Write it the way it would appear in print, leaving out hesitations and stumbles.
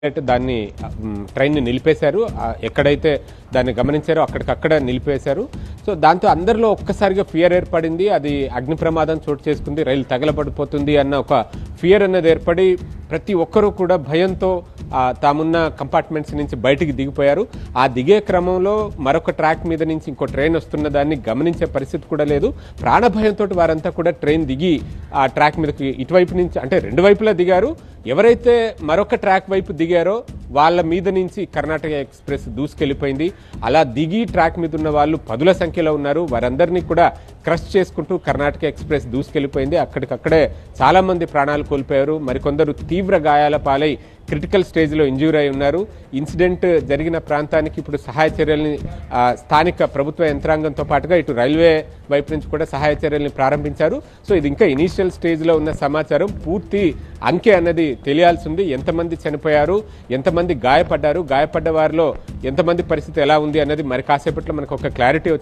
దాన్ని ట్రైన్ని నిలిపేశారు. ఎక్కడైతే దాన్ని గమనించారో అక్కడికక్కడ నిలిపేశారు. సో దాంతో అందరిలో ఒక్కసారిగా ఫియర్ ఏర్పడింది. అది అగ్ని ప్రమాదం చోటు చేసుకుంది, రైలు తగలబడిపోతుంది అన్న ఒక ఫియర్ అన్నది ఏర్పడి ప్రతి ఒక్కరూ కూడా భయంతో తామున్న కంపార్ట్మెంట్స్ నుంచి బయటికి దిగిపోయారు. ఆ దిగే క్రమంలో మరొక ట్రాక్ మీద నుంచి ఇంకో ట్రైన్ వస్తున్న దాన్ని గమనించే పరిస్థితి కూడా లేదు. ప్రాణభయంతో వారంతా కూడా ట్రైన్ దిగి ఆ ట్రాక్ మీదకి ఇటువైపు నుంచి, అంటే రెండు వైపులా దిగారు. ఎవరైతే మరొక ట్రాక్ వైపు దిగారో వాళ్ళ మీద నుంచి కర్ణాటక ఎక్స్ప్రెస్ దూసుకెళ్లిపోయింది. అలా దిగి ట్రాక్ మీద ఉన్న వాళ్ళు పదుల సంఖ్యలో ఉన్నారు. వారందరినీ కూడా క్రష్ చేసుకుంటూ కర్ణాటక ఎక్స్ప్రెస్ దూసుకెళ్లిపోయింది. అక్కడికక్కడే చాలా మంది ప్రాణాలు కోల్పోయారు. మరికొందరు తీవ్ర గాయాల పాలై క్రిటికల్ స్టేజ్లో ఇంజ్యూర్ అయి ఉన్నారు. ఇన్సిడెంట్ జరిగిన ప్రాంతానికి ఇప్పుడు సహాయ చర్యల్ని స్థానిక ప్రభుత్వ యంత్రాంగంతో పాటుగా ఇటు రైల్వే వైపు నుంచి కూడా సహాయ చర్యల్ని ప్రారంభించారు. సో ఇది ఇంకా ఇనీషియల్ స్టేజ్లో ఉన్న సమాచారం. పూర్తి అంకె అన్నది తెలియాల్సి ఉంది. ఎంతమంది చనిపోయారు, ఎంతమంది గాయపడ్డారు, గాయపడ్డ వారిలో ఎంతమంది పరిస్థితి ఎలా ఉంది అన్నది మరి కాసేపట్లో మనకు ఒక క్లారిటీ వచ్చింది.